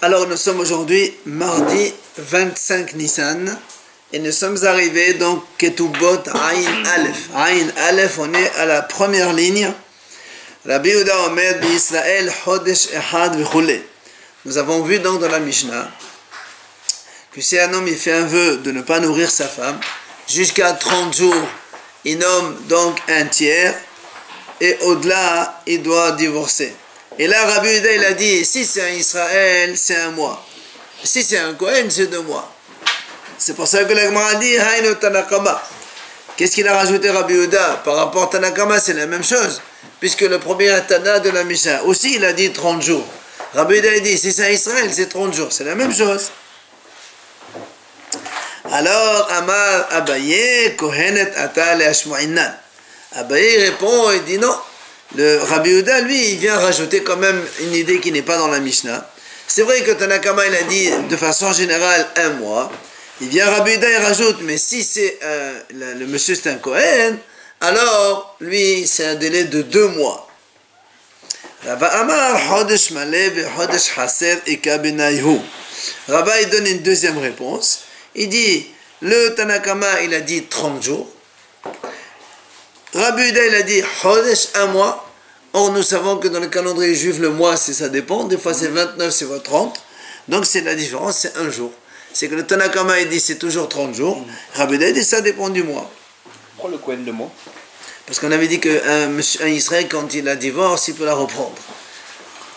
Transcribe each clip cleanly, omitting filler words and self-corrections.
Alors nous sommes aujourd'hui mardi 25 Nissan et nous sommes arrivés donc Ketubot Aïn Aleph. Aïn Aleph, on est à la première ligne. Rabbi Yehuda Omer Israël Chodesh Echad V'chule. Nous avons vu donc dans la Mishnah que si un homme il fait un vœu de ne pas nourrir sa femme, jusqu'à 30 jours, il nomme donc un tiers et au-delà, il doit divorcer. Et là, Rabbi Yehuda, il a dit, si c'est un Israël, c'est un mois. Si c'est un Kohen, c'est 2 mois. C'est pour ça que la Gemara a dit, Haïno Tanakama. Qu'est-ce qu'il a rajouté Rabbi Yehuda? Par rapport à Tanakama, c'est la même chose. Puisque le premier Tana de la Mishnah, aussi il a dit 30 jours. Rabbi Yehuda a dit, si c'est un Israël, c'est 30 jours. C'est la même chose. Alors, Amar Abaye, Kohenet Ata le Ashmo'inan. Abaye répond et dit non. Le Rabbi Yehuda, lui, il vient rajouter quand même une idée qui n'est pas dans la Mishnah. C'est vrai que Tanakama, il a dit de façon générale 1 mois. Il vient Rabbi Yehuda, il rajoute, mais si c'est le monsieur c'est un Kohen, alors lui, c'est un délai de 2 mois. Rabbi Amar, Chodesh Malev, Chodesh Haser, Eka Benayhu. Rabbi, il donne une deuxième réponse. Il dit, le Tanakama, il a dit 30 jours. Rabbi Yehuda, il a dit Chodesh, 1 mois. Or, nous savons que dans le calendrier juif, le mois, ça dépend. Des fois, c'est 29, c'est 30. Donc, c'est la différence, c'est 1 jour. C'est que le Tanakama, il dit c'est toujours 30 jours. Rabbi Yehuda, il dit ça dépend du mois. Pourquoi le Kohen le mois? Parce qu'on avait dit qu'un Israël, quand il a divorce, il peut la reprendre.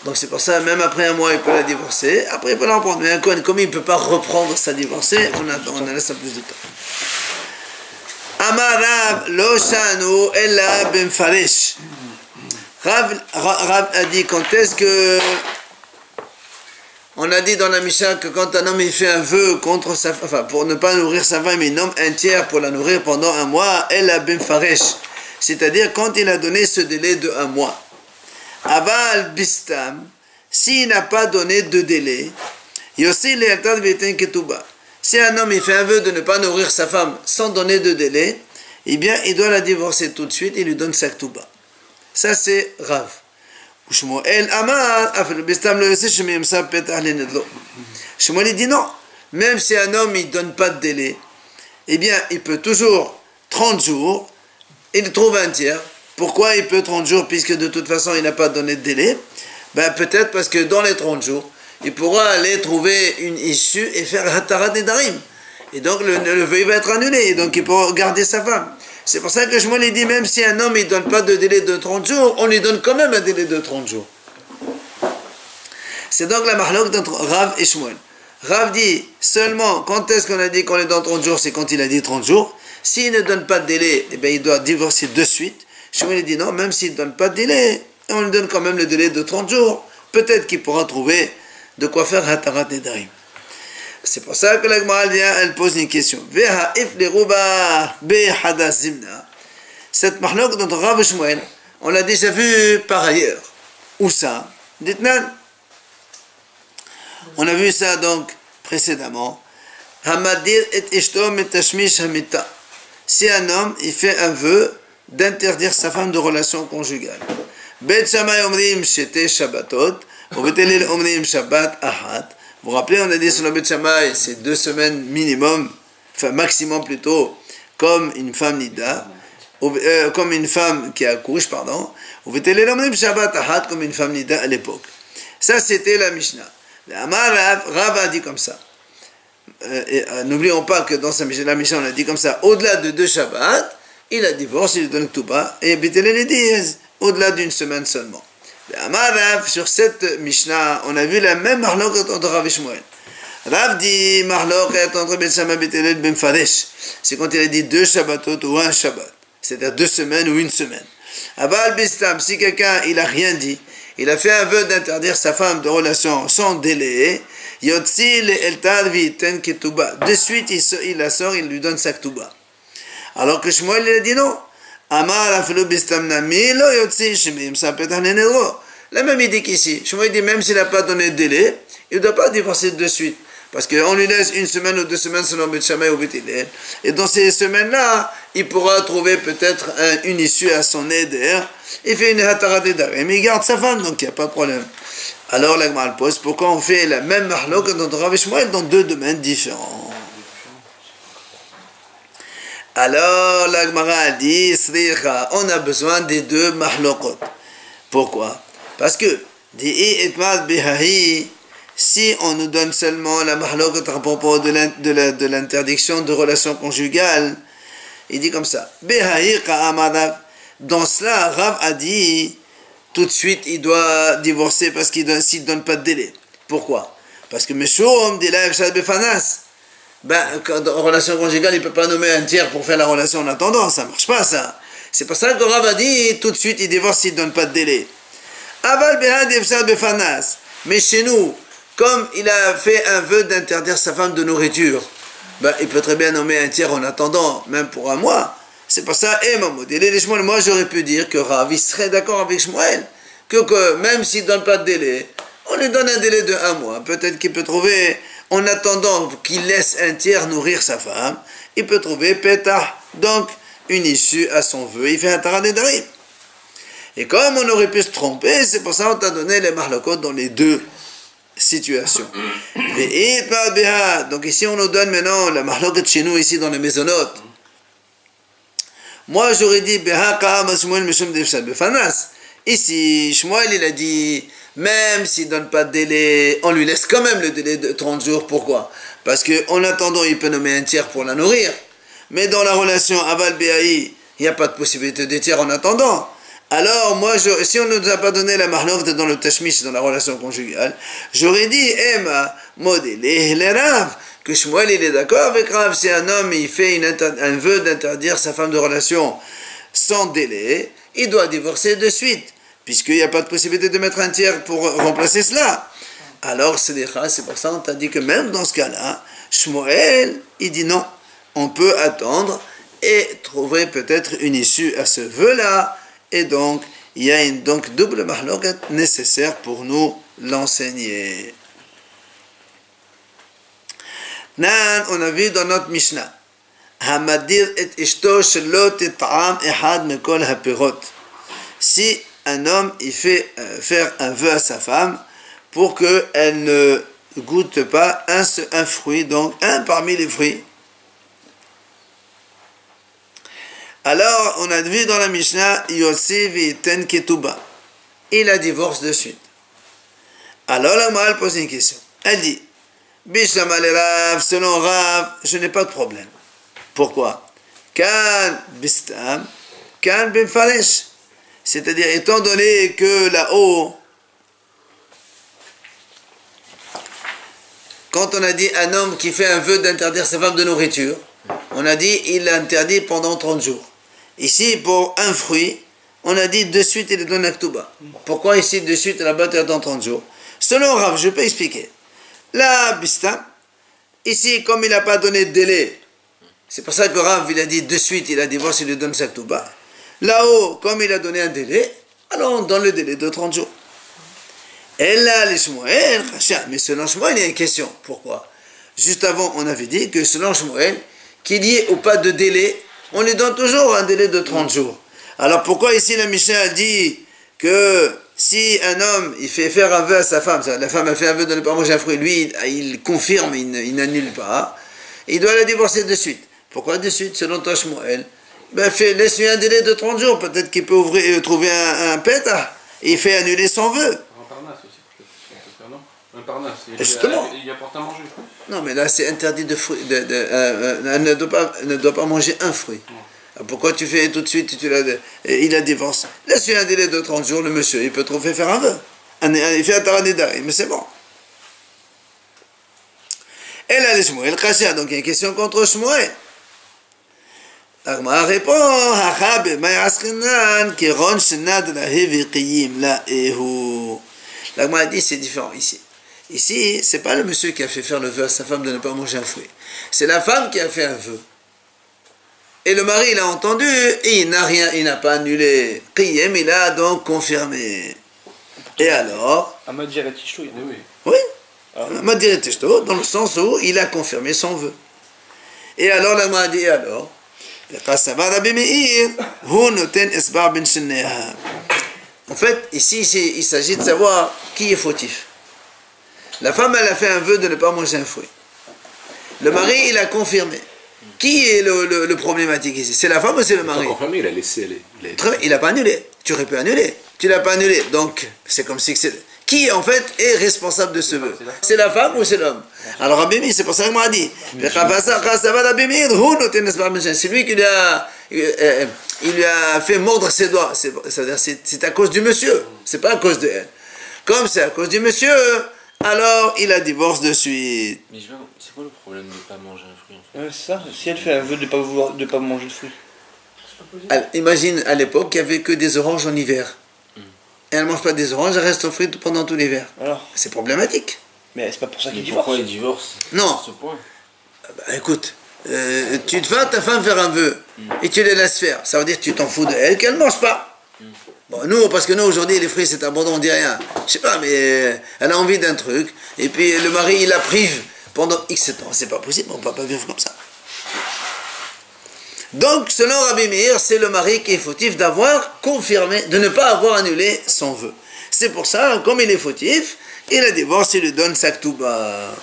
Donc, c'est pour ça, même après 1 mois, il peut la divorcer. Après, il peut la reprendre. Mais un Kohen, comme il ne peut pas reprendre sa divorcée, on laisse un plus de temps. Amar Rav lo shanu ella ben faresh. Rav a dit quand est-ce que on a dit dans la Mishnah que quand un homme il fait un vœu contre sa femme, enfin pour ne pas nourrir sa femme, il nomme un tiers pour la nourrir pendant 1 mois, ella ben faresh. C'est-à-dire quand il a donné ce délai de 1 mois. Aval bistam, s'il n'a pas donné de délai, yossi le'atad v'eten ketuba. Si un homme il fait un vœu de ne pas nourrir sa femme sans donner de délai, eh bien il doit la divorcer tout de suite et lui donne sa ketouba. Ça c'est Rav. Shmuel Amar, Shmuel dit non, même si un homme il ne donne pas de délai, eh bien il peut toujours 30 jours, il trouve un tiers. Pourquoi il peut 30 jours puisque de toute façon il n'a pas donné de délai? Ben, peut-être parce que dans les 30 jours, il pourra aller trouver une issue et faire Hatarat Nedarim. Et donc le vœu va être annulé, et donc il pourra garder sa femme. C'est pour ça que je me dit, même si un homme ne donne pas de délai de 30 jours, on lui donne quand même un délai de 30 jours. C'est donc la mahlok entre Rav et Shmuel. Rav dit seulement, quand est-ce qu'on a dit qu'on est dans 30 jours, c'est quand il a dit 30 jours. S'il ne donne pas de délai, eh bien, il doit divorcer de suite. Shmuel dit non, même s'il ne donne pas de délai, on lui donne quand même le délai de 30 jours. Peut-être qu'il pourra trouver de quoi faire Hatarat Nedarim. C'est pour ça que la Gemara elle pose une question. Cette mahlok dans Rav Shmuel, on l'a déjà vu par ailleurs. Où ça? Dites-nous. On a vu ça donc précédemment. Hamadir et ishto metashmish hamita. Si un homme il fait un vœu d'interdire sa femme de relation conjugale. Bet Shammai omrim shete shabbatot, ou bet Hillel omrim shabbat ahad. Vous vous rappelez, on a dit sur le Bet Shammai, c'est 2 semaines minimum, enfin maximum plutôt, comme une femme nida, comme une femme qui accouche, pardon, ou bet Hillel omrim shabbat ahad, comme une femme nida à l'époque. Ça c'était la Mishnah. Rav a dit comme ça. N'oublions pas que dans la Mishnah on a dit comme ça, au-delà de 2 Shabbats, il a divorcé, il lui donne Ketouba, et bet Hillel dit au-delà d'une semaine seulement. Sur cette Mishnah, on a vu la même marloquette entre Rav et Shmuel. Rav dit marloquette entre Bet Shammai et Bet Hillel ben Faresh. C'est quand il a dit 2 Shabbatot ou 1 Shabbat. C'est-à-dire 2 semaines ou 1 semaine. Aval Bistam, si quelqu'un il a rien dit, il a fait un vœu d'interdire sa femme de relation sans délai, Yotzi le Eltad v'iten Ketouba. De suite il la sort, il lui donne sa Ketouba. Alors que Shmuel il a dit non. Amar afilo bistam nami lo yotzi shemim sapet hanenero. La même idée qu'ici. Shmuel dit même s'il n'a pas donné de délai, il ne doit pas divorcer de suite. Parce qu'on lui laisse 1 semaine ou 2 semaines selon Bet Shammai ou Bet Hillel. Et dans ces semaines-là, il pourra trouver peut-être une issue à son éder. Il fait une hatara d'édarim, mais il garde sa femme, donc il n'y a pas de problème. Alors la Gemara pose, pourquoi on fait la même mahlok dans Rav et Shmuel dans deux domaines différents? Alors la Gemara dit, on a besoin des deux mahlokot. Pourquoi? Parce que, si on nous donne seulement la mahlokot à propos de l'interdiction de relations conjugales, il dit comme ça. Dans cela, Rav a dit, tout de suite, il doit divorcer parce s'il ne donne pas de délai. Pourquoi? Parce que Meshoum dit là, en relation conjugale, il ne peut pas nommer un tiers pour faire la relation en attendant, ça ne marche pas ça. C'est pour ça que Rav a dit, tout de suite, il divorce s'il ne donne pas de délai. Mais chez nous, comme il a fait un vœu d'interdire sa femme de nourriture, il peut très bien nommer un tiers en attendant, même pour un mois. C'est pour ça, moi j'aurais pu dire que Rav serait d'accord avec Shmuel, que même s'il ne donne pas de délai, on lui donne un délai de 1 mois. Peut-être qu'il peut trouver, en attendant qu'il laisse un tiers nourrir sa femme, il peut trouver pétah, donc une issue à son vœu. Il fait un taradédarim. Et comme on aurait pu se tromper, c'est pour ça qu'on t'a donné les mahlokot dans les deux situations. Donc ici on nous donne maintenant la mahlokot chez nous, ici dans les maisonnotes. Moi j'aurais dit ici Shmuel il a dit même s'il ne donne pas de délai, on lui laisse quand même le délai de 30 jours. Pourquoi? Parce qu'en attendant il peut nommer un tiers pour la nourrir, mais dans la relation aval BAI il n'y a pas de possibilité de tiers en attendant. Alors moi si on ne nous a pas donné la mahlok dans le tashmish, dans la relation conjugale, j'aurais dit Emma modélé les Rav, que Shmuel il est d'accord avec Rav. Si un homme il fait un vœu d'interdire sa femme de relation sans délai, il doit divorcer de suite, puisqu'il n'y a pas de possibilité de mettre un tiers pour remplacer cela. Alors c'est pour ça qu'on t'a dit que même dans ce cas-là, Shmuel il dit non, on peut attendre et trouver peut-être une issue à ce vœu-là, et donc il y a une double mahlokat nécessaire pour nous l'enseigner. Nan, on a vu dans notre Mishnah, Hamadir et ishto shelo tit'am ehad mekol hapirot. Si un homme il fait faire un vœu à sa femme pour qu'elle ne goûte pas un fruit, donc un parmi les fruits. Alors, on a vu dans la Mishnah, Yossi v'iten ketuba. Il la divorce de suite. Alors, la Maral pose une question. Elle dit, Bishama le Rav, selon Rav, je n'ai pas de problème. Pourquoi? Kan bistam, kan bimfaresh. C'est-à-dire, étant donné que là-haut, quand on a dit un homme qui fait un vœu d'interdire sa femme de nourriture, on a dit il l'interdit pendant 30 jours. Ici, pour un fruit, on a dit de suite il donne un ktuba. Pourquoi ici de suite là-bas dans 30 jours? Selon Rav, je peux expliquer. Là, Bistam, ici, comme il n'a pas donné de délai, c'est pour ça que Rav il a dit de suite il a divorcé, il lui donne sa ktuba. Là-haut, comme il a donné un délai, alors on donne le délai de 30 jours. Et là, les Shmuel, mais selon Shmuel, il y a une question. Pourquoi? Juste avant, on avait dit que selon Shmuel, qu'il y ait ou pas de délai, on lui donne toujours un délai de 30 jours. Alors pourquoi ici la Mishnah dit que si un homme il fait faire un vœu à sa femme, la femme a fait un vœu de ne pas manger un fruit, lui il confirme, il n'annule pas, il doit la divorcer de suite. Pourquoi de suite? Selon toi Shmuel, laisse-lui un délai de 30 jours, peut-être qu'il peut trouver un pétard, et il fait annuler son vœu. Justement. Il apporte à manger. Non, mais là, c'est interdit de fruits. Elle ne doit pas manger un fruit. Pourquoi tu fais tout de suite, il a divorce? Laisse-lui un délai de 30 jours, le monsieur, il peut trouver faire un vœu. Il fait un taranidari, mais c'est bon. Et là, les Shmuel, Khashia, donc il y a une question contre Shmuel. L'Agmara répond, L'Agmara dit, c'est différent ici. Ici, c'est pas le monsieur qui a fait faire le vœu à sa femme de ne pas manger un fruit. C'est la femme qui a fait un vœu. Et le mari, il a entendu, et il n'a pas annulé. Qiyem, il a donc confirmé. Et alors? Amadir et Tishto, il y en a oui. Oui. Amadir et Tishto, dans le sens où il a confirmé son vœu. Et alors, la m'a dit, alors? En fait, ici, il s'agit de savoir qui est fautif. La femme, elle a fait un vœu de ne pas manger un fruit. Le mari, il a confirmé. Qui est le problématique ici? C'est la femme ou c'est le mari? Il a confirmé, il a laissé aller. Il n'a pas annulé. Tu aurais pu annuler. Tu l'as pas annulé. Donc, c'est comme si c'est... Qui, en fait, est responsable de ce vœu? C'est la femme ou c'est l'homme? Alors, Rabbi Meir, c'est pour ça que m'a dit. C'est lui qui lui a fait mordre ses doigts. C'est à cause du monsieur. C'est pas à cause de elle. Comme c'est à cause du monsieur, alors il a divorce de suite. Mais c'est quoi le problème de ne pas manger un fruit en fait? C'est ça, si elle fait un vœu de ne pas manger de fruits. Imagine, à l'époque, il n'y avait que des oranges en hiver. Et elle ne mange pas des oranges, elle reste aux fruits pendant tout l'hiver. C'est problématique. Mais c'est pas pour ça qu'il divorce. Pourquoi il divorce? Non. À ce point. Bah, écoute, tu te vas à ta femme faire un vœu et tu les laisses faire. Ça veut dire que tu t'en fous de elle, qu'elle ne mange pas. Bon, nous, parce que nous, aujourd'hui, les fruits, c'est abondant, on dit rien. Je sais pas, mais elle a envie d'un truc. Et puis, le mari, il la prive pendant X temps. C'est pas possible, on ne peut pas vivre comme ça. Donc, selon Rabbi Meir, c'est le mari qui est fautif d'avoir confirmé, de ne pas avoir annulé son vœu. C'est pour ça, comme il est fautif, il a divorce, il lui donne sa ktouba.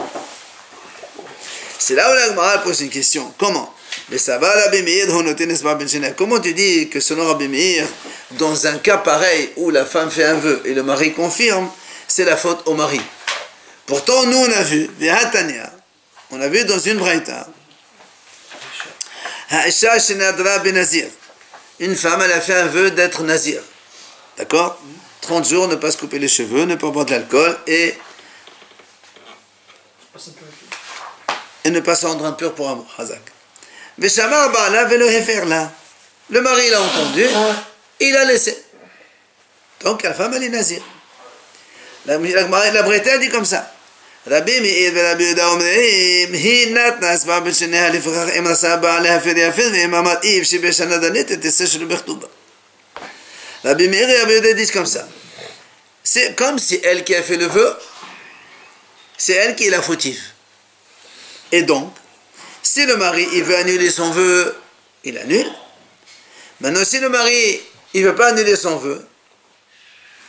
C'est là où la Gemara pose une question. Comment? Comment tu dis que selon Rabbi Meir, dans un cas pareil où la femme fait un vœu et le mari confirme, c'est la faute au mari? Pourtant, nous on a vu dans une braïta, une femme, elle a fait un vœu d'être nazir. D'accord? 30 jours, ne pas se couper les cheveux, ne pas boire de l'alcool et ne pas se rendre impur pour amour. Hazak. Le mari l'a entendu, il a laissé. Donc la femme, elle est nazir. La braïta dit comme ça. רבי מאיר ורבי יהודה אומרים, היא נתנה הסברה בין שניה לפכך אם רצה בעליה הפר יפר ואם אמר איב שבשנה דנית תעשה שלו בכתובה. Rabbi Meir et Rabbi Yehuda disent comme ça. C'est comme si elle qui a fait le vœu, c'est elle qui est la fautive. Et donc, si le mari il veut annuler son vœu, il annule. Maintenant, si le mari il ne veut pas annuler son vœu,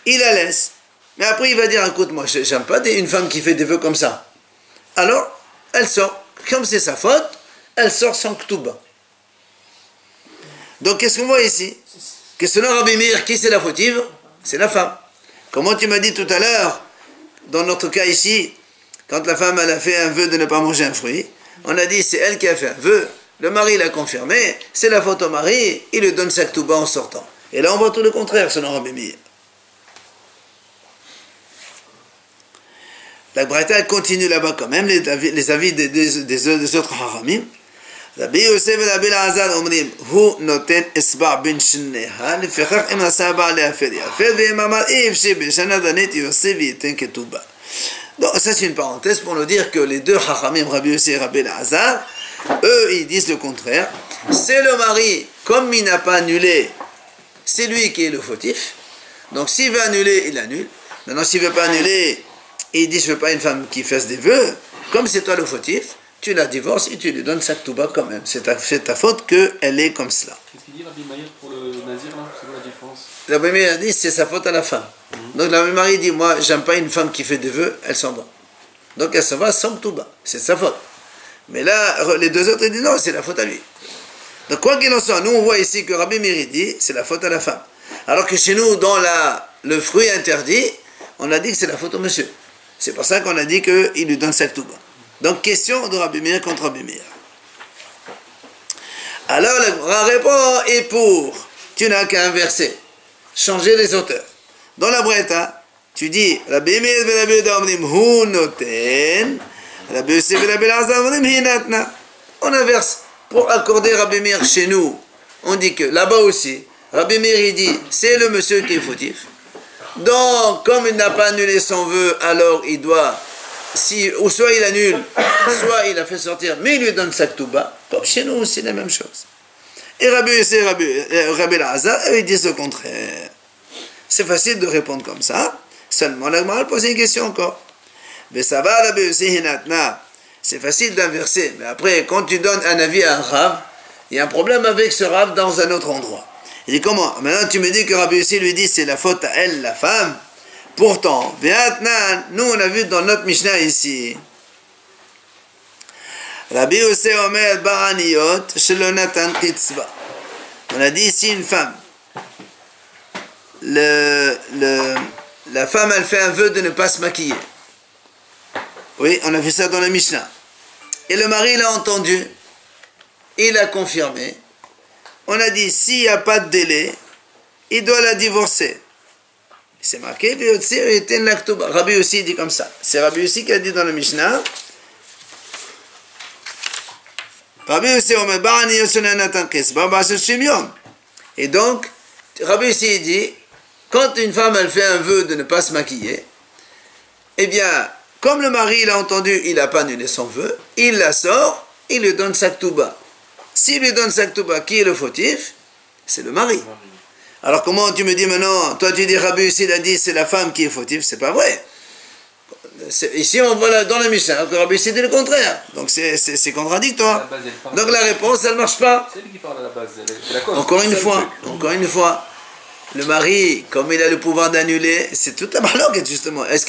il la laisse. Mais après, il va dire, écoute, moi, j'aime pas une femme qui fait des vœux comme ça. Alors, elle sort. Comme c'est sa faute, elle sort sans ktouba. Donc, qu'est-ce qu'on voit ici? Que selon Rabbi Meir, qui c'est la fautive? C'est la femme. Comment tu m'as dit tout à l'heure, dans notre cas ici, quand la femme elle a fait un vœu de ne pas manger un fruit, on a dit, c'est elle qui a fait un vœu, le mari l'a confirmé, c'est la faute au mari, il lui donne sa ktouba en sortant. Et là, on voit tout le contraire, selon Rabbi Meir. La Braïta continue là-bas quand même, les avis des autres haramim. Rabbi Yosef et Rabbi Elazar אומרים, הוא נותן אצבע בין שניה, לפיכך אם עשה בעל להפר יפר, ואם אמר אי אפשר בשנה דנית יוסף וייתן כתובה. Donc ça c'est une parenthèse pour nous dire que les deux haramim, Rabbi Yosef et Rabbi Elazar, eux ils disent le contraire. C'est le mari, comme il n'a pas annulé, c'est lui qui est le fautif. Donc s'il veut annuler, il annule. Maintenant s'il ne veut pas annuler, et il dit je ne veux pas une femme qui fasse des vœux, comme c'est toi le fautif, tu la divorces et tu lui donnes sa ktouba quand même. C'est ta faute qu'elle est comme cela. Qu'est-ce qu'il dit Rabbi Meir pour le nazir là? C'est quoi la différence? Rabbi Meir dit c'est sa faute à la femme. Donc le mari dit moi j'aime pas une femme qui fait des vœux, elle s'en va. Donc elle s'en va sans ktouba, c'est sa faute. Mais là les deux autres ils disent non, c'est la faute à lui. Donc quoi qu'il en soit, nous on voit ici que Rabbi Meir dit c'est la faute à la femme. Alors que chez nous dans le fruit interdit, on a dit que c'est la faute au monsieur. C'est pour ça qu'on a dit qu'il lui donne sa ktouba. Donc, question de Rabbi Meir contre Rabbi Meir. Alors, la Gemara répond, et pour, tu n'as qu'à inverser, changer les auteurs. Dans la Braïta, tu dis, Rabbi Meir et Rabbi Yehuda omrim, hu noten, Rabbi Yosef et Rabbi Elazar omrim, hi natna. On inverse. Pour accorder Rabbi Meir chez nous, on dit que là-bas aussi, Rabbi Meir il dit, c'est le monsieur qui est fautif. Donc, comme il n'a pas annulé son vœu, alors il doit, ou soit il annule, soit il a fait sortir, mais il lui donne sa ktouba. Comme chez nous, c'est la même chose. Et Rabbi Yosef et Rabbi Elazar, eux, ils disent le contraire. C'est facile de répondre comme ça. Seulement, la Gemara pose une question encore. Mais ça va, Rabbi Yosef Hinatna. C'est facile d'inverser. Mais après, quand tu donnes un avis à un Rav, il y a un problème avec ce Rav dans un autre endroit. Il dit comment? Maintenant tu me dis que Rabbi Yossi lui dit c'est la faute à elle, la femme. Pourtant, nous on a vu dans notre Mishnah ici, Rabbi Yossi Omer Baraniyot Shelo Natan Kitzba. On a dit ici une femme. La femme elle fait un vœu de ne pas se maquiller. Oui, on a vu ça dans la Mishnah. Et le mari l'a entendu, il a confirmé. On a dit, s'il n'y a pas de délai, il doit la divorcer. C'est marqué, Rabbi aussi dit comme ça. C'est Rabbi aussi qui a dit dans la Mishnah. Et donc, Rabbi aussi dit, quand une femme elle fait un vœu de ne pas se maquiller, eh bien, comme le mari l'a entendu, il n'a pas annulé son vœu, il la sort, il lui donne sa ktouba. S'il lui donne sa ktouba, qui est le fautif? C'est le mari. Alors comment tu me dis maintenant, toi tu dis Rabbi aussi il a dit c'est la femme qui est fautive, c'est pas vrai. Ici on voit dans la Mishnah que Rabbi aussi dit le contraire, donc c'est contradictoire. Donc la réponse elle marche pas. C'est lui qui parle à la base, c'est la cause. Encore une fois, le mari, comme il a le pouvoir d'annuler, c'est toute la marloquette justement. Est-ce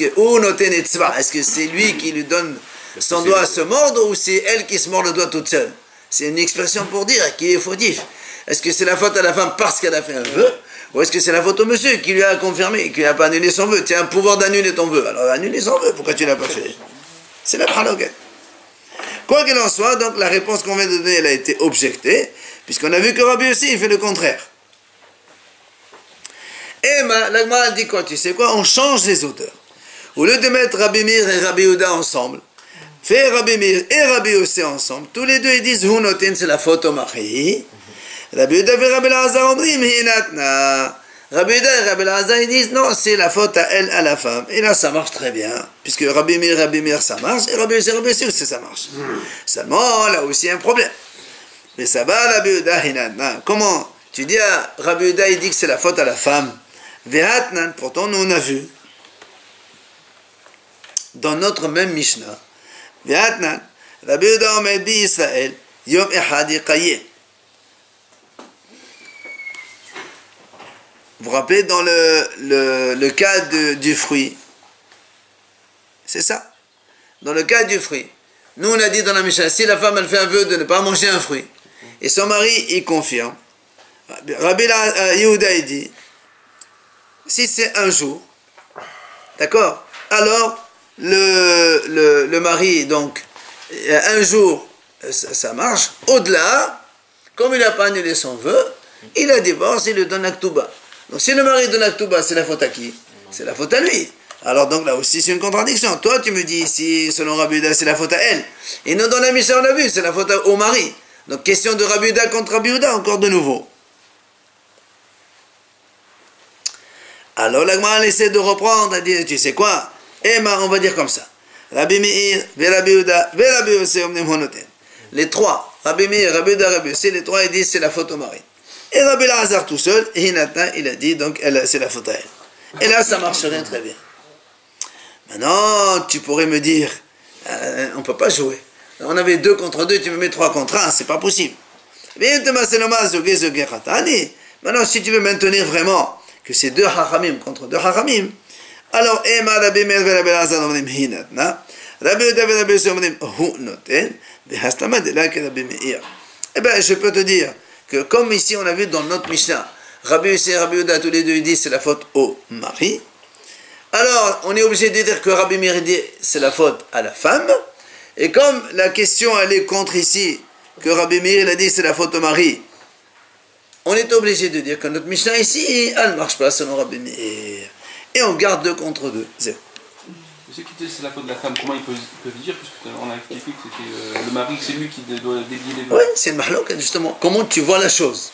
que c'est lui qui lui donne son doigt à se mordre ou c'est elle qui se mord le doigt toute seule? C'est une expression pour dire qui est fautif. Est-ce que c'est la faute à la femme parce qu'elle a fait un vœu? Ou est-ce que c'est la faute au monsieur qui lui a confirmé, qui n'a pas annulé son vœu? Tu as un pouvoir d'annuler ton vœu. Alors annuler son vœu, pourquoi tu ne l'as pas fait? C'est la marloquette. Quoi qu'il en soit, donc la réponse qu'on vient de donner, elle a été objectée, puisqu'on a vu que Rabbi aussi, il fait le contraire. Et la Gemara dit quoi? Tu sais quoi? On change les auteurs. Au lieu de mettre Rabbi Meir et Rabbi Yehuda ensemble, fait Rabbi Meir et Rabbi Yossi ensemble, tous les deux ils disent Hunotin, c'est la faute au mari. Rabbi Yehuda et Rabbi Elazar omrim hinatna. Rabbi Yehuda et Rabbi Elazar ils disent non, c'est la faute à elle, à la femme. Et là ça marche très bien, puisque Rabbi Meir ça marche, et Rabbi Yossi aussi ça marche. Seulement là aussi il y a un problème. Mais ça va Rabbi Yehuda hinatna. Comment? Tu dis à Rabbi Yehuda il dit que c'est la faute à la femme. Vehatnan, pourtant nous on a vu dans notre même Mishnah. Vehatnan, Rabbi Yehuda omer bi Israël, Yom Echad Yaqayeh. Vous vous rappelez dans le cas du fruit, c'est ça. Dans le cas du fruit, nous on a dit dans la Mishnah, si la femme elle fait un vœu de ne pas manger un fruit, et son mari il confirme, Rabbi Yehuda il dit, si c'est un jour, d'accord, alors le mari, donc, un jour, ça marche, au-delà, comme il n'a pas annulé son vœu, il a divorce, il lui donne la ktouba. Donc si le mari donne la ktouba, c'est la faute à qui? C'est la faute à lui. Alors donc là aussi c'est une contradiction. Toi tu me dis ici, selon Rabbi Yehuda, c'est la faute à elle. Et nous dans la Mishnah on a vu, c'est la faute au mari. Donc question de Rabbi Yehuda contre Rabbi Yehuda, encore de nouveau. Alors la Gemara essaie de reprendre, elle dit, tu sais quoi? Emma, on va dire comme ça. Rabbi Meir, Rabbi Yehuda, Rabbi Yossi omrim hunoten. Les trois, Rabbi Meir, Rabbi Yehuda, Rabbi Yossi, les trois ils disent c'est la faute au mari. Et Rabbi Elazar tout seul, Hinatna, il a dit donc c'est la faute à elle. Et là ça marcherait très bien. Maintenant, tu pourrais me dire, on ne peut pas jouer. On avait 2 contre 2, tu me mets 3 contre 1, c'est pas possible. Maintenant, si tu veux maintenir vraiment que c'est 2 hachamim contre 2 hachamim, alors, Ema Rabbi Meir ve Rabbi Elazar omrim hinatna, Rabbi Yehuda ve Rabbi Yossi omrim hu noten, vehastama de la que Rabbi Meir. Eh bien, je peux te dire que comme ici on a vu dans notre Mishnah, Rabbi Yossi et Rabbi Yehuda tous les deux ils disent c'est la faute au mari. Alors, on est obligé de dire que Rabbi Meir dit c'est la faute à la femme. Et comme la question elle est contre ici, que Rabbi Meir il a dit c'est la faute au mari, on est obligé de dire que notre Mishnah ici, elle ne marche pas selon Rabbi Meir. Et on garde 2 contre 2, zéro. Ceux qui disent c'est la faute de la femme, comment ils peuvent dire, puisqu'on a expliqué que c'était le mari, c'est lui qui doit dédier les vœux. Oui, c'est une mahlouk, justement. Comment tu vois la chose?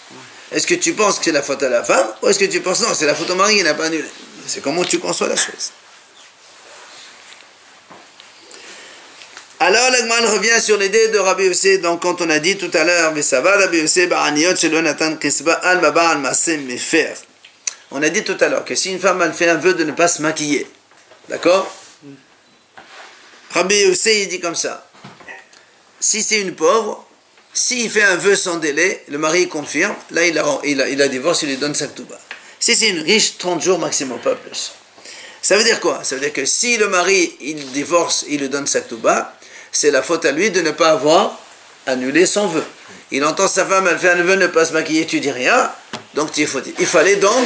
Est-ce que tu penses que c'est la faute à la femme, ou est-ce que tu penses non, c'est la faute au mari qui n'a pas annulé? C'est comment tu conçois la chose. Alors, l'Agman revient sur l'idée de Rabbi Yossi, donc quand on a dit tout à l'heure, Rabbi Yossi ba'aniyot shelo natan kisba al ba'al masem mefer. On a dit tout à l'heure que si une femme elle fait un vœu de ne pas se maquiller, d'accord? Rabbi Yossi il dit comme ça, si c'est une pauvre, s'il fait un vœu sans délai, le mari confirme, là il a divorce, il lui donne sa ktouba. Si c'est une riche, 30 jours maximum, pas plus. Ça veut dire quoi? Ça veut dire que si le mari, il divorce, il lui donne sa ktouba, c'est la faute à lui de ne pas avoir annulé son vœu. Il entend sa femme, elle fait un vœu, ne pas se maquiller, tu dis rien, donc tu es fautif. Il fallait donc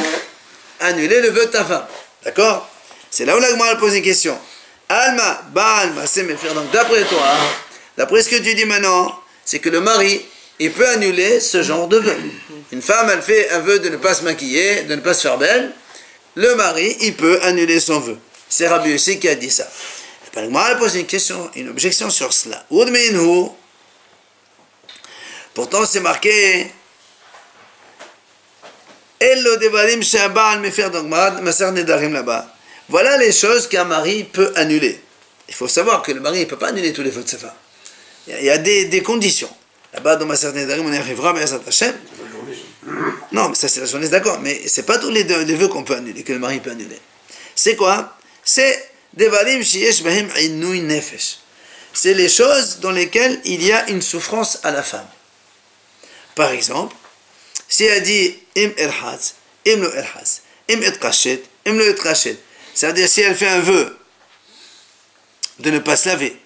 annuler le vœu de ta femme. D'accord? C'est là où la Gemara pose une question. Alma, Baalma, c'est mes frères. Donc d'après toi, d'après ce que tu dis maintenant, c'est que le mari, il peut annuler ce genre de vœu. Une femme, elle fait un vœu de ne pas se maquiller, de ne pas se faire belle. Le mari, il peut annuler son vœu. C'est Rabbi Yossi qui a dit ça. La Gemara pose une question, une objection sur cela. Udminhu. Pourtant, c'est marqué. Ello devarim she'abal mefer, donc Maser Nedarim là-bas. Voilà les choses qu'un mari peut annuler. Il faut savoir que le mari ne peut pas annuler tous les vœux de sa femme. Il y a des conditions. Là-bas, dans Maser Nedarim, on y arrivera, mais ça Hashem. Non, mais ça c'est la journée, d'accord. Mais c'est pas tous les vœux qu'on peut annuler, que le mari peut annuler. C'est quoi? C'est devarim sheyesh bahem inui nefesh. C'est les choses dans lesquelles il y a une souffrance à la femme. Par exemple, si elle dit im erhaz, im lo erhaz, im etkashet, im lo etkashet, c'est-à-dire si elle fait un vœu de ne pas se laver,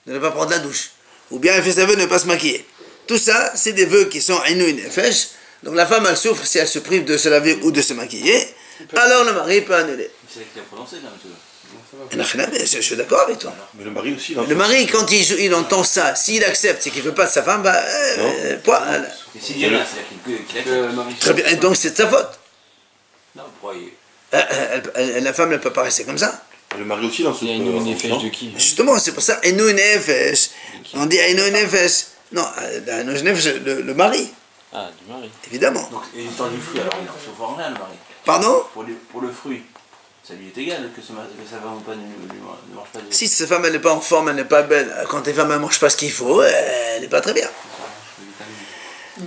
de ne pas prendre la douche, ou bien elle fait un vœu de ne pas se maquiller. Tout ça, c'est des vœux qui sont inouï nefesh. Donc la femme, elle souffre si elle se prive de se laver ou de se maquiller, alors le mari peut annuler. C'est elle qui a prononcé là, monsieur. Je suis d'accord avec toi. Mais le mari aussi. Le mari, quand il entend ça, s'il accepte, c'est qu'il ne veut pas de sa femme, bah, Et s'il dit rien, c'est-à-dire qu'il accepte. très bien. Et donc c'est de sa faute. Non, pourquoi La femme ne peut pas rester comme ça. Le mari aussi, dans ce Il y a une nefesh de qui? Justement, c'est pour ça, Enou Nefesh. On dit Enou Nefesh. Non, Enou Nefesh, le mari, Ah, du mari. évidemment. Donc, et l'histoire du fruit, alors il ne reçoit rien, le mari. Pardon? Pour le fruit, ça lui est égal que sa femme ou pas ne mange pas de... Si sa femme, elle n'est pas en forme, elle n'est pas belle, quand tes femmes ne mangent pas ce qu'il faut, elle n'est pas très bien.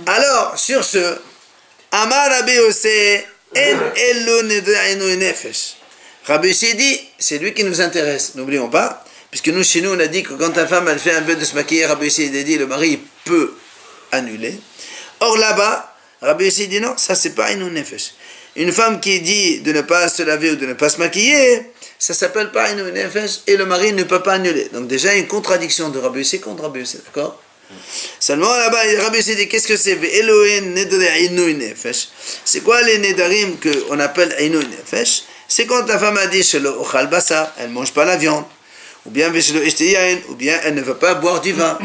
Alors, sur ce, Amar Rabbi Yossi, En Elo Nedainu Nefesh. Rabbi Yossi dit, c'est lui qui nous intéresse, n'oublions pas, puisque nous, chez nous, on a dit que quand ta femme, elle fait un vœu de se maquiller, Rabbi Yossi a dit, le mari peut annuler. Or là-bas, Rabbi Yossi dit non, ça c'est pas Inu Nefesh. Une femme qui dit de ne pas se laver ou de ne pas se maquiller, ça s'appelle pas Inu Nefesh, et le mari ne peut pas annuler. Donc déjà, une contradiction de Rabbi Yossi contre Rabbi Yossi, d'accord? Seulement là-bas, Rabbi Yossi dit, qu'est-ce que c'est? Elohim Nedre Inu Nefesh. C'est quoi les Nedarim qu'on appelle Inu Nefesh? C'est quand la femme a dit Shelo Ochal Basar, elle ne mange pas la viande, ou bien Veshelo Eshtiyain, ou bien elle ne veut pas boire du vin,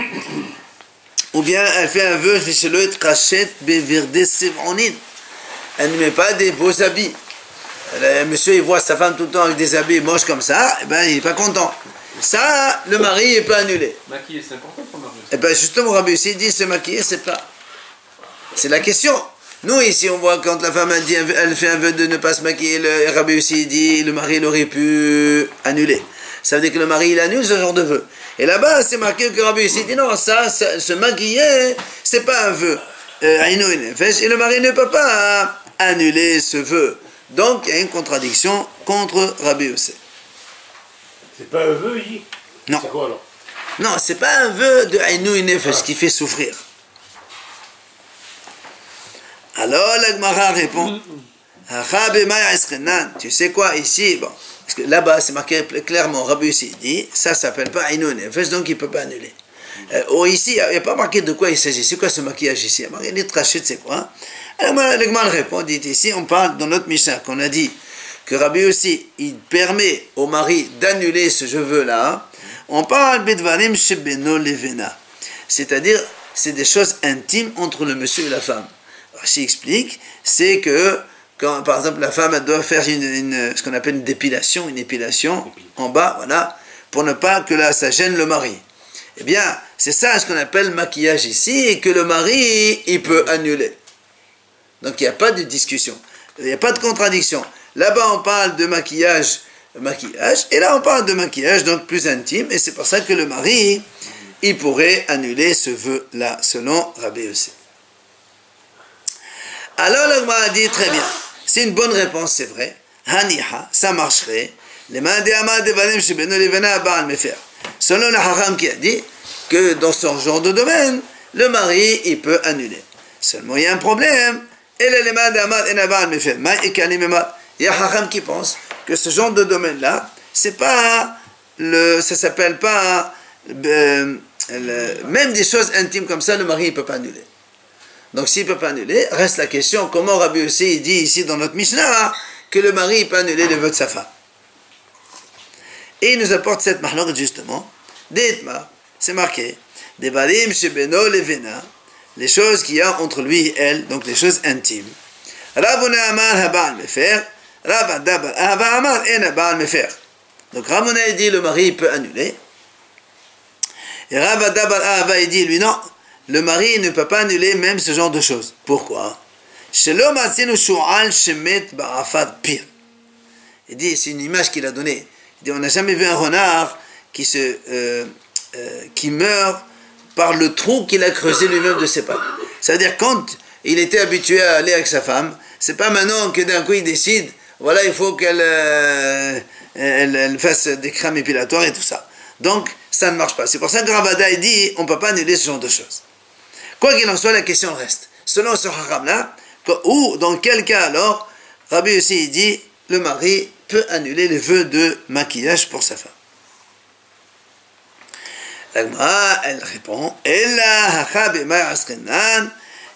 ou bien elle fait un vœu Veshelo Et Kachet Bevirde Sevronin, elle ne met pas des beaux habits. Monsieur, il voit sa femme tout le temps avec des habits moches comme ça, et ben il n'est pas content. Ça, le mari, il peut annuler. Maquiller, c'est important pour le mari. Et bien justement, Rabbi Yossi dit se maquiller, c'est pas. C'est la question. Nous, ici, on voit quand la femme a dit, elle fait un vœu de ne pas se maquiller, le Rabbi Yossi dit, le mari, il aurait pu annuler. Ça veut dire que le mari, il annule ce genre de vœu. Et là-bas, c'est marqué que Rabbi Yossi dit, non, ça se maquiller, c'est pas un vœu. Et le mari ne peut pas annuler ce vœu. Donc, il y a une contradiction contre Rabbi Yossi. C'est pas un vœu, il dit? Non. C'est quoi alors? Non, c'est pas un vœu de Aïnou Nefesh qui fait souffrir. Alors, la Gemara répond, tu sais quoi, ici, bon, parce que là-bas, c'est marqué clairement, Rabbi Yossi dit, ça s'appelle pas Aïnou Nefesh, donc il ne peut pas annuler. Ici, il n'y a pas marqué de quoi il s'agit. C'est quoi ce maquillage ici? Il y a les trachets, c'est quoi? Alors, la Gemara répond, dit ici, on parle dans notre Mishnah, qu'on a dit que Rabbi Yossi, il permet au mari d'annuler ce je veux-là. On parle bedvarim shebeno levena. C'est-à-dire, c'est des choses intimes entre le monsieur et la femme. Rashi explique, c'est que quand, par exemple, la femme elle doit faire ce qu'on appelle une épilation en bas, voilà, pour ne pas que là, ça gêne le mari. Eh bien, c'est ça ce qu'on appelle maquillage ici, et que le mari, il peut annuler. Donc, il n'y a pas de discussion, il n'y a pas de contradiction. Là-bas, on parle de maquillage, et là, on parle de maquillage, donc plus intime, et c'est pour ça que le mari, il pourrait annuler ce vœu-là, selon Rabbi Yossi. Alors, le Gemara dit très bien, c'est une bonne réponse, c'est vrai. Haniha, ça marcherait. Les mains des amas de Valim Shebeno Levena Baal Mefer. Selon le Haram qui a dit que dans ce genre de domaine, le mari, il peut annuler. Seulement, il y a un problème. Il y a Hacham qui pense que ce genre de domaine-là, c'est pas ça s'appelle pas même des choses intimes comme ça, le mari ne peut pas annuler. Donc s'il ne peut pas annuler, reste la question comment Rabbi Yossi il dit ici dans notre Mishnah que le mari peut annuler le vœu de sa femme. Et il nous apporte cette mahlok justement. D'Etma, c'est marqué des barim shebeno levena, les choses qu'il y a entre lui et elle, donc les choses intimes. Ravuna amar habal mefer, Rav Dabar Ahava amar en habal mefer. Donc Ramona dit le mari peut annuler. Et Rav Dabar Ahava dit lui non, le mari ne peut pas annuler même ce genre de choses. Pourquoi? Shelo matzinu shu'al shemet ba'afad pir. Il dit, c'est une image qu'il a donnée. Il dit, on n'a jamais vu un renard qui meurt par le trou qu'il a creusé lui-même de ses pattes. C'est-à-dire quand il était habitué à aller avec sa femme, c'est pas maintenant que d'un coup il décide, voilà, il faut qu'elle elle fasse des crèmes épilatoires et tout ça. Donc, ça ne marche pas. C'est pour ça que Ravada dit, on ne peut pas annuler ce genre de choses. Quoi qu'il en soit, la question reste. Selon ce Haram-là, ou dans quel cas alors, Rabbi aussi dit, le mari peut annuler les vœux de maquillage pour sa femme. La Gemara, elle répond, Ella hacha b'may askenan,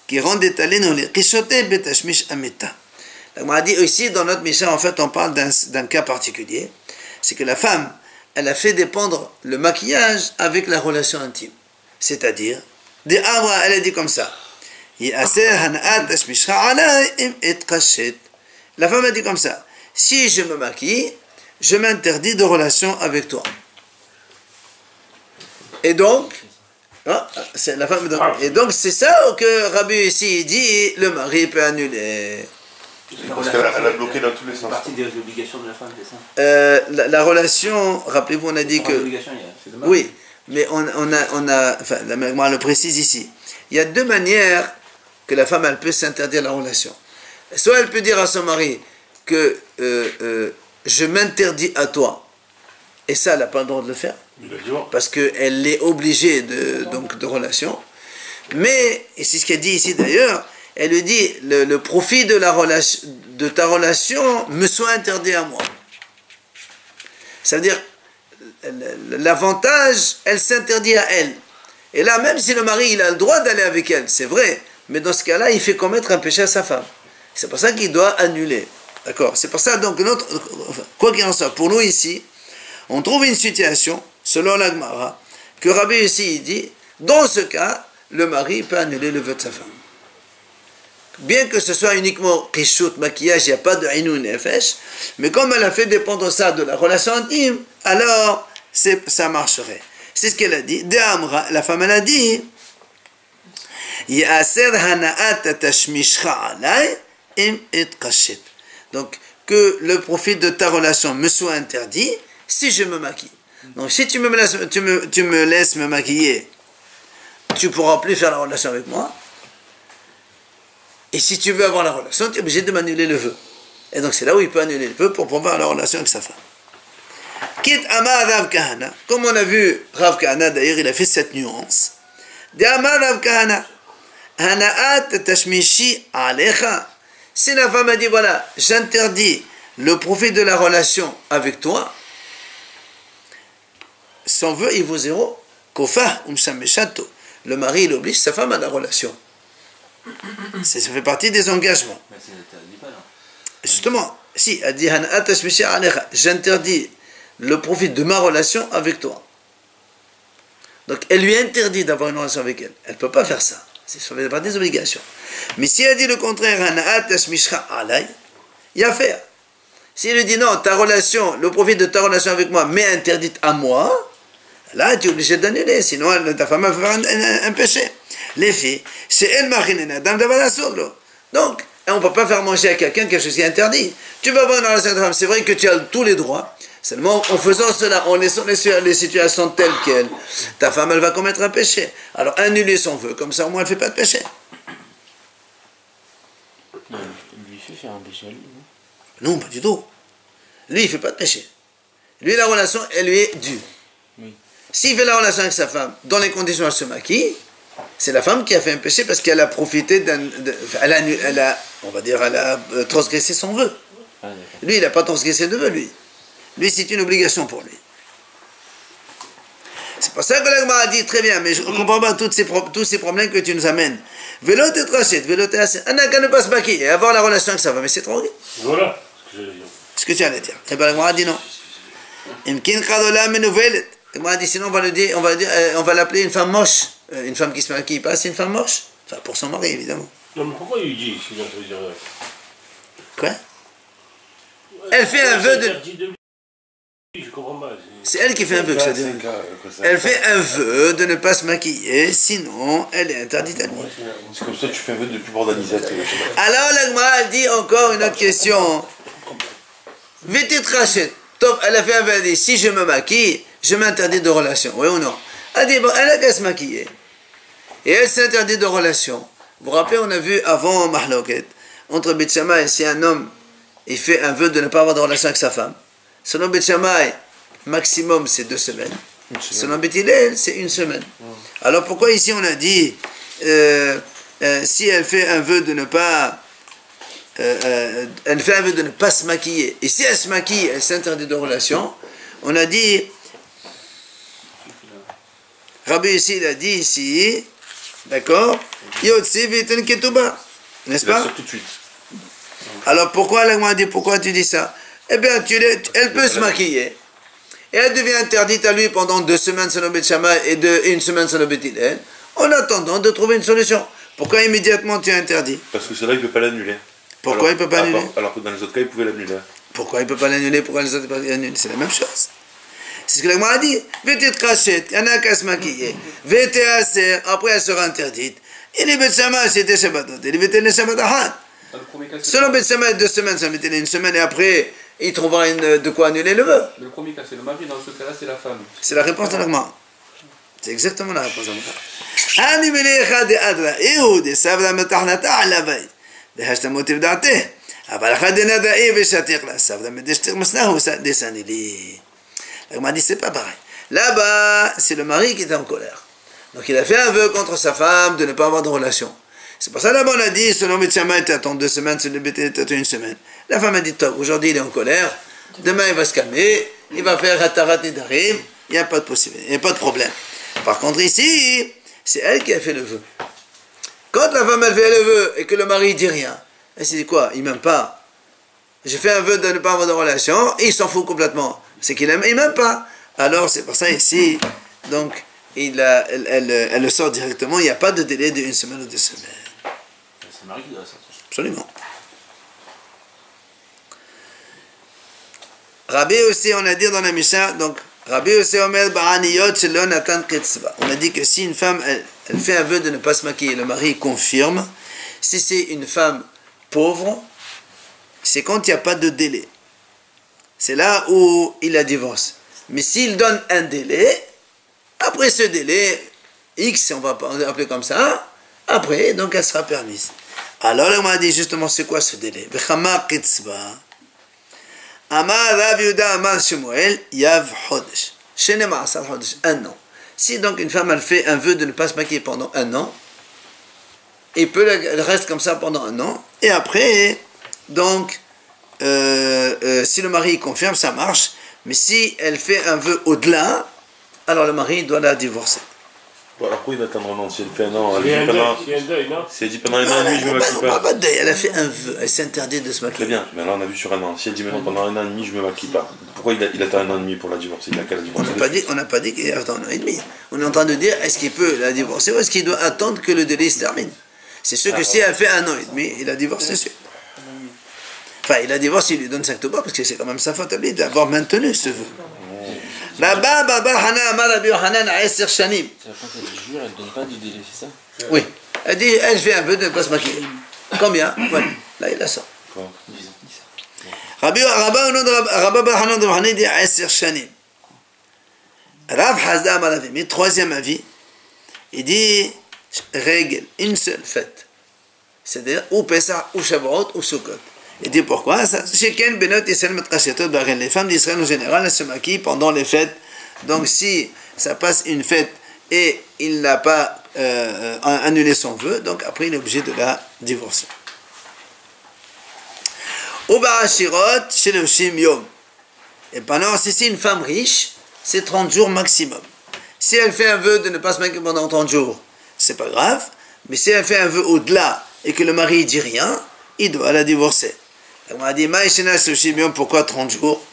qui rendait alinu li kishote betashmish amita. La Gemara dit aussi, dans notre Mishnah, en fait, on parle d'un cas particulier, c'est que la femme, elle a fait dépendre le maquillage avec la relation intime. C'est-à-dire, elle a dit comme ça, la femme a dit comme ça, si je me maquille, je m'interdis de relation avec toi. Et donc, c'est la femme. Et donc c'est ça que Rabbi ici dit, le mari peut annuler. Parce qu'elle a bloqué dans tous les sens. C'est partie des obligations de la femme, c'est ça? La relation, rappelez-vous, on a dit que... Oui, mais on a enfin, la Gemara le précise ici. Il y a deux manières que la femme, elle peut s'interdire la relation. Soit elle peut dire à son mari que je m'interdis à toi, et ça, elle n'a pas le droit de le faire, parce qu'elle est obligée de relation. Mais, et c'est ce qu'elle dit ici d'ailleurs, elle lui dit, le profit de ta relation me soit interdit à moi. C'est-à-dire, l'avantage, elle s'interdit à elle. Et là, même si le mari, il a le droit d'aller avec elle, c'est vrai, mais dans ce cas-là, il fait commettre un péché à sa femme. C'est pour ça qu'il doit annuler. D'accord? C'est pour ça, donc, quoi qu'il en soit, pour nous ici, on trouve une situation, selon la Gemara, que Rabbi ici, il dit, dans ce cas, le mari peut annuler le vœu de sa femme. Bien que ce soit uniquement kishut, maquillage, il n'y a pas de inou nefesh, mais comme elle a fait dépendre ça de la relation intime, alors ça marcherait. C'est ce qu'elle a dit. La femme, elle a dit, donc, que le profit de ta relation me soit interdit si je me maquille. Donc, si tu me laisses me maquiller, tu ne pourras plus faire la relation avec moi. Et si tu veux avoir la relation, tu es obligé de m'annuler le vœu. Et donc, c'est là où il peut annuler le vœu pour pouvoir avoir la relation avec sa femme. Quitte Amar Rav Kahana, comme on a vu Rav Kahana, d'ailleurs, il a fait cette nuance. De Amar Rav Kahana, Hanaat tashmishi alecha. Si la femme a dit, voilà, j'interdis le profit de la relation avec toi, son vœu, il vaut zéro. Kofa umshameshato. Le mari, il oblige sa femme à la relation. Ça fait partie des engagements. Mais c'est interdit pas, là. Justement, si, elle dit, Hanaat tashmishi alecha, j'interdis le profit de ma relation avec toi. Donc, elle lui interdit d'avoir une relation avec elle. Elle ne peut pas faire ça. Ça fait partie des obligations. Mais si elle dit le contraire, il y a à faire. Si elle lui dit non, ta relation, le profit de ta relation avec moi m'est interdite à moi, là tu es obligé d'annuler, sinon ta femme va faire un péché. Les filles, c'est elle donc, on ne peut pas faire manger à quelqu'un quelque chose qui est interdit. Tu vas avoir une relation avec ta femme, c'est vrai que tu as tous les droits, seulement en faisant cela, en laissant les situations telles quelles, ta femme elle va commettre un péché. Alors annuler son vœu, comme ça au moins elle ne fait pas de péché. Non, il lui fait faire un péché à lui, non, pas du tout. Lui, il ne fait pas de péché. Lui, la relation, elle lui est due. Oui. S'il fait la relation avec sa femme, dans les conditions où elle se maquille, C'est la femme qui a fait un péché parce qu'elle a profité on va dire, elle a transgressé son vœu. Ah, d'accord. Lui, il n'a pas transgressé de vœu, lui. Lui, c'est une obligation pour lui. C'est pour ça que l'Agma a dit, très bien, mais je ne comprends pas tous ces problèmes que tu nous amènes. Vélo te trachette, vélo te assez. On n'a qu'à ne pas se maquiller et avoir la relation avec sa femme. Mais c'est trop. Voilà ce que j'allais dire. Ce que tu allais dire. Et bien l'Agma a dit non. Imkin kadola menouvelet. L'Agma a dit, sinon on va l'appeler une femme moche. Une femme qui se maquille pas, c'est une femme moche. Enfin, pour son mari, évidemment. Non, mais pourquoi il dit sinon ça veut dire... Quoi? Elle fait un vœu de... Interdit de lui, je comprends pas. C'est elle qui fait un vœu, que ça dit. Elle fait un vœu de ne pas se maquiller, sinon elle est interdite à lui. C'est comme ça que tu fais un vœu de plus bordanisateur. Alors l'Agma dit encore une autre question. Vêtez trachette. Top, elle a fait un vœu, elle dit, si je me maquille, je m'interdis de relation. Oui ou non? Elle dit, bon, elle a qu'à se maquiller. Et elle s'interdit de relation. Vous vous rappelez, on a vu avant Mahloket, entre Beth Shammai, si un homme il fait un vœu de ne pas avoir de relation avec sa femme, selon Beth Shammai, maximum c'est 2 semaines. Selon Beth Hillel, c'est 1 semaine. Alors pourquoi ici on a dit, si elle fait un vœu de ne pas... elle fait un vœu de ne pas se maquiller, et si elle se maquille, elle s'interdit de relation, on a dit... Rabbi ici, il a dit ici, d'accord, Yotsi Viten Ketouba, n'est-ce pas? Tout de suite. Alors pourquoi l'Agma a dit, pourquoi tu dis ça? Eh bien, elle peut se maquiller, et elle devient interdite à lui pendant 2 semaines selon Beth Shammai et 1 semaine selon Beth Hillel, en attendant de trouver une solution. Pourquoi immédiatement tu es interdit? Parce que cela, il ne peut pas l'annuler. Pourquoi il ne peut pas l'annuler? Alors que dans les autres cas, il pouvait l'annuler. Pourquoi il ne peut pas l'annuler? Pourquoi les autres ne peuvent pas l'annuler? C'est la même chose. C'est ce que l'Agma a dit. Vêtez de crachette, il y en a qu'à se maquiller. Vêtez assez, après elle sera interdite. Et les Beth Shammai, c'était Shabbatot. Et les Beth Hillel, Shabbat Ahad. Selon Beth Shammai, 2 semaines, ça mettait 1 semaine, et après, il trouvera de quoi annuler le vœu. Mais le premier cas, c'est le mari, dans ce cas-là, c'est la femme. C'est la réponse de l'Agma. C'est exactement la réponse de l'Agma. Ani melecha de adra, Ehud, savra metahnata alavai. Behashta motiv da'ate. אבל אחד נדעי ושתיך לעשו, דשתיך מסנהו דסני לי. L'Agma dit, c'est pas pareil. Là-bas, c'est le mari qui est en colère. Donc il a fait un vœu contre sa femme de ne pas avoir de relation. C'est pour ça là-bas on a dit, selon Beth Shammai, tu attends 2 semaines, selon Beth Hillel, tu attends 1 semaine. La femme a dit, top, aujourd'hui il est en colère, demain il va se calmer, il va faire Hatarat Nedarim, il n'y a pas de possibilité, il n'y a pas de problème. Par contre ici, c'est elle qui a fait le vœu. Quand la femme elle fait le vœu et que le mari dit rien, elle s'est dit quoi? Il m'aime pas. J'ai fait un vœu de ne pas avoir de relation, et il s'en fout complètement. C'est qu'il aime, il m'aime pas. Alors c'est pour ça ici, donc elle le sort directement, il n'y a pas de délai de 1 semaine ou 2 semaines. C'est Marie qui doit sortir. Absolument. Rabbi aussi, on a dit dans la Mishnah, donc Rabbi aussi Omer Ba'aniyot Shelo Natan Ketzba. On a dit que si une femme, elle fait un vœu de ne pas se maquiller, le mari confirme. Si c'est une femme pauvre, c'est quand il n'y a pas de délai. C'est là où il la divorce. Mais s'il donne un délai, après ce délai, X, on va appeler comme ça, après, donc elle sera permise. Alors, on m'a dit justement, c'est quoi ce délai? Bechama Ketzba. Amar Rav Yehuda Amar Shemuel, Yav Chodesh. Shenema Asar Chodesh, 1 an. Si donc une femme, elle fait un vœu de ne pas se maquiller pendant 1 an, elle reste comme ça pendant 1 an, et après, donc, si le mari confirme, ça marche, mais si elle fait un vœu au-delà, alors le mari doit la divorcer. Bon, alors pourquoi il va attendre 1 an? Si elle fait 1 an, Il y a un deuil, non? si elle dit pendant 1 an et demi, je me maquille pas. Pas de deuil, elle a fait un vœu, elle s'interdit de se maquiller. Très bien, mais là on a vu sur 1 an. Si elle dit maintenant pendant 1 an et demi, je me maquille pas. Pourquoi il attend 1 an et demi pour la divorcer? Il a qu'à la divorcer. On n'a pas dit qu'il attend 1 an et demi. On est en train de dire, est-ce qu'il peut la divorcer ou est-ce qu'il doit attendre que le délai se termine? C'est sûr que si elle fait 1 an et demi, il la divorce, c'est sûr. Enfin, il la divorce, il lui donne 5 toba, parce que c'est quand même sa faute à lui d'avoir maintenu ce vœu. Là-bas, Baba Hanan Amar Rabbi Yohanan à 10 shanim. C'est la fois qu'elle jure, elle ne donne pas de délai, c'est ça? Oui. Elle dit, elle fait un vœu de ne pas se maquiller. Combien? Voilà. Là, il la sort. Rabbi Hanan de Yohanan dit à 10 shanim. Rav Hazda Amar Rav Meir, 3e avis, il dit, règle, une seule fête. C'est-à-dire, ou Pesach, ou Shavuot, ou Sukkot. Il dit pourquoi? Les femmes d'Israël en général, elles se maquillent pendant les fêtes. Donc si ça passe une fête et il n'a pas annulé son vœu, donc après il est obligé de la divorcer. Uba'ashirot sheloshim yom. Et pendant, si c'est une femme riche, c'est 30 jours maximum. Si elle fait un vœu de ne pas se marier pendant 30 jours, c'est pas grave, mais si elle fait un vœu au-delà et que le mari ne dit rien, il doit la divorcer. On a dit, pourquoi 30 jours?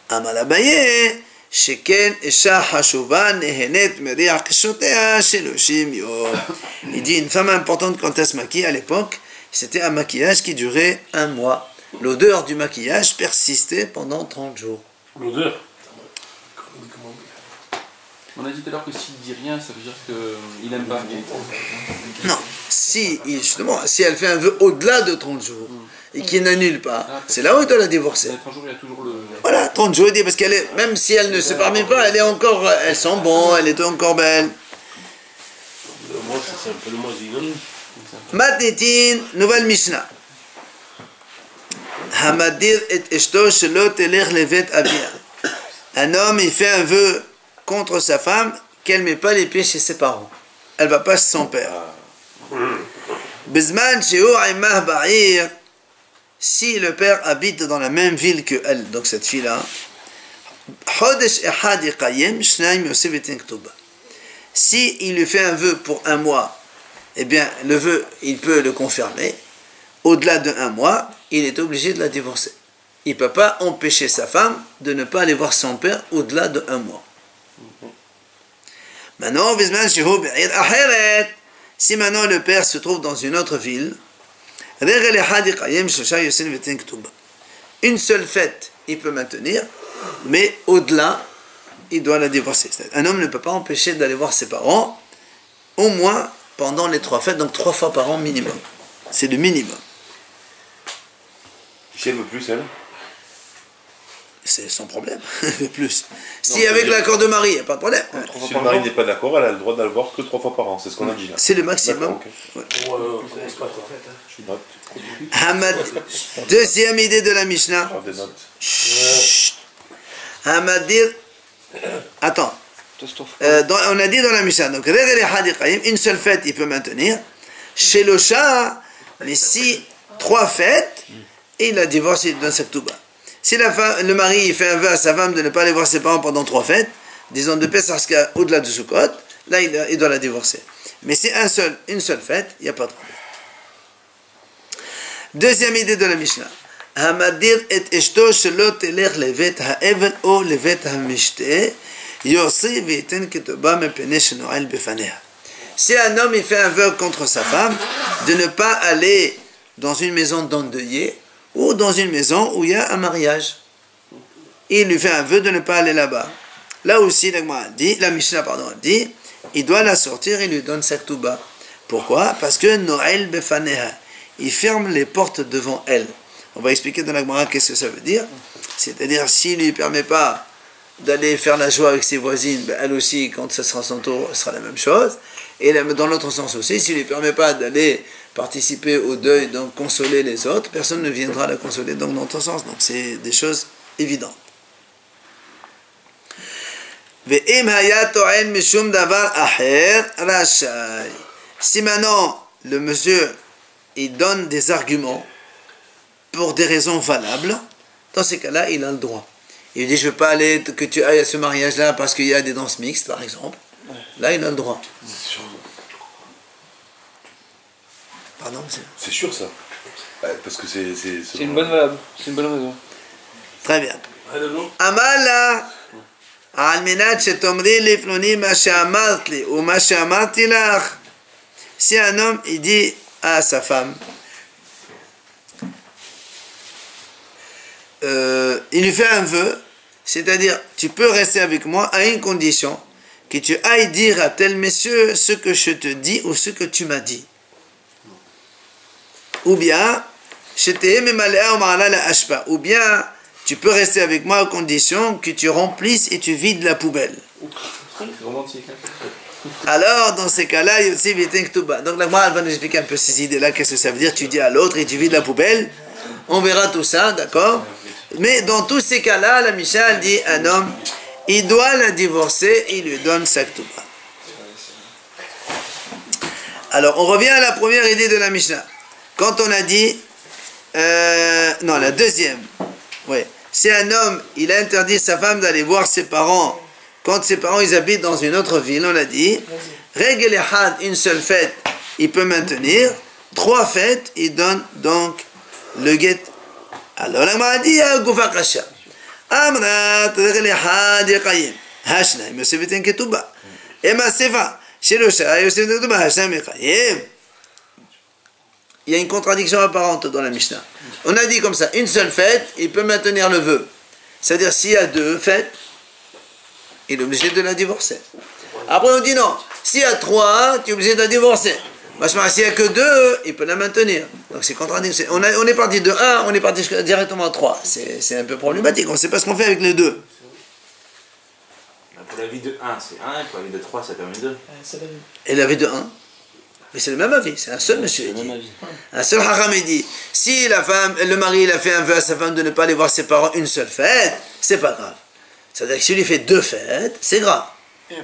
Amalabaye, Sheken Esha Hashuva Nehenet Meriach Keshotea Sheloshim Yom. Il dit, une femme importante quand elle se maquille à l'époque, c'était un maquillage qui durait 1 mois. L'odeur du maquillage persistait pendant 30 jours. L'odeur. On a dit tout à l'heure que s'il dit rien, ça veut dire qu'il n'aime pas. Non, si elle fait un vœu au-delà de 30 jours et qu'il n'annule pas, c'est là où il doit la divorcer. 30 jours, il y a toujours le... Voilà, 30 jours, il dit, parce qu'elle est, même si elle ne se permet pas, elle sent bon, elle est encore belle. Moi, c'est un peu le moins dit. Matnetin, nouvelle Mishnah. Hamadir et eshto shelo telech levet avia. Un homme, il fait un vœu contre sa femme qu'elle ne met pas les pieds chez ses parents. Elle ne va pas chez son père. Bizman sheu imah ba'ir. Si le père habite dans la même ville que elle, donc cette fille-là, si il lui fait un vœu pour 1 mois, eh bien, le vœu, il peut le confirmer. Au-delà de 1 mois, il est obligé de la divorcer. Il ne peut pas empêcher sa femme de ne pas aller voir son père au-delà de 1 mois. Maintenant, si maintenant le père se trouve dans une autre ville, une seule fête, il peut maintenir, mais au-delà, il doit la divorcer. Un homme ne peut pas empêcher d'aller voir ses parents, au moins pendant les 3 fêtes, donc 3 fois par an minimum. C'est le minimum. Si elle veut plus, elle? C'est son problème, plus. Si avec l'accord de mari, il n'y a pas de problème. Si le mari n'est pas d'accord, elle a le droit d'aller voir que 3 fois par an, c'est ce qu'on a dit là. C'est le maximum. Je note. Hamad, deuxième idée de la Mishnah. Prends des notes. Hamadir. Attends. On a dit dans la Mishnah, donc une seule fête, il peut maintenir. Chez le chat, les 3 fêtes, et il a divorcé dans sa ketouba. Si le mari il fait un vœu à sa femme de ne pas aller voir ses parents pendant 3 fêtes, disons de Pesach au-delà de Sukkot, là il doit la divorcer. Mais c'est une seule fête, il n'y a pas de problème. Deuxième idée de la Mishnah. Hamadir et eshto shelo telech levet ha'evel o levet ha'mishte yosi ve'iten ketouba mepene shenoel befaneha. Si un homme il fait un vœu contre sa femme de ne pas aller dans une maison d'endeuillé ou dans une maison où il y a un mariage, il lui fait un vœu de ne pas aller là-bas. Là aussi, la Mishnah dit, il doit la sortir et lui donne sa ketouba. Pourquoi? Parce que Noël befaneha, il ferme les portes devant elle. On va expliquer dans la Gemara qu'est-ce que ça veut dire. C'est-à-dire, s'il ne lui permet pas d'aller faire la joie avec ses voisines, ben elle aussi, quand ce sera son tour, ce sera la même chose. Et dans l'autre sens aussi, s'il ne lui permet pas d'aller participer au deuil, donc consoler les autres, personne ne viendra la consoler donc dans l'autre sens. Donc c'est des choses évidentes. Si maintenant le monsieur il donne des arguments pour des raisons valables, dans ces cas-là, il a le droit. Il dit, je ne veux pas aller, que tu ailles à ce mariage-là parce qu'il y a des danses mixtes, par exemple. Là, il a le droit. Pardon, c'est sûr ça. Parce que c'est une bonne valable. C'est une bonne raison. Très bien. Amala alminat shetomri lifnoni ma she'amartli ou ma she'amarti lach. Si un homme il dit à sa femme, il lui fait un vœu, c'est-à-dire tu peux rester avec moi à une condition, que tu ailles dire à tel monsieur ce que je te dis ou ce que tu m'as dit. Ou bien, ou bien tu peux rester avec moi à condition que tu remplisses et tu vides la poubelle. Alors, dans ces cas-là, il y a aussi Vitin Ktuba. Donc, la Gemara va nous expliquer un peu ces idées-là, qu'est-ce que ça veut dire. Tu dis à l'autre et tu vides la poubelle. On verra tout ça, d'accord? Mais dans tous ces cas-là, la Mishnah dit un homme, il doit la divorcer et il lui donne sa Ktuba. Alors, on revient à la première idée de la Mishnah. Quand on a dit... non, la deuxième. Oui. Si un homme, il a interdit sa femme d'aller voir ses parents, quand ses parents, ils habitent dans une autre ville, on a dit, règle had, une seule fête, il peut maintenir. 3 fêtes, il donne donc le guet. Alors, la m'a dit, Goufa Kasha. Amrat, règle had, yaqayim. Hashna, il me s'est fait un ketouba. Et ma sefa. Il y a une contradiction apparente dans la Mishnah. On a dit comme ça, une seule fête, il peut maintenir le vœu. C'est-à-dire, s'il y a 2 fêtes, il est obligé de la divorcer. Après, on dit non, s'il y a 3, tu es obligé de la divorcer. S'il n'y a que 2, il peut la maintenir. Donc c'est contradictoire. On est parti de 1, on est parti directement à 3. C'est un peu problématique, on ne sait pas ce qu'on fait avec les 2. Pour la vie de 1, c'est 1, et pour la vie de 3, ça permet 2. Et la vie de 1, mais c'est le même avis, c'est un seul monsieur. Un seul haram il dit, si la femme, le mari il a fait un vœu à sa femme de ne pas aller voir ses parents une seule fête, c'est pas grave. C'est-à-dire que s'il lui fait 2 fêtes, c'est grave. Et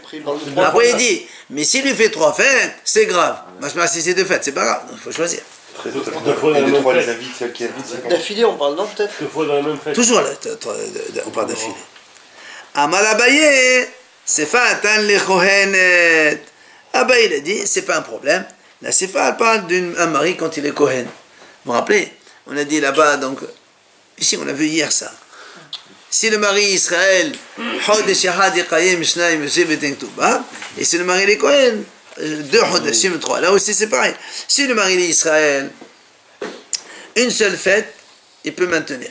après, Il dit, mais s'il lui fait 3 fêtes, c'est grave. Moi, si c'est 2 fêtes, c'est pas grave, il faut choisir. Et les 3 les invitent, celles qui habitent. d'affilée, on parle, non, peut-être 2 fois dans la même fête. Toujours là, on parle d'affilée. Amal Abaye, c'est fatan le kohenet. Abaye il a dit, c'est pas un problème. La Sefa, elle parle d'un mari quand il est kohen. Vous vous rappelez? On a dit là-bas, donc, ici on a vu hier ça. Si le mari Israël, et si le mari est kohen, 2 hodashim, 3. Là aussi c'est pareil. Si le mari est Israël, une seule fête, il peut maintenir.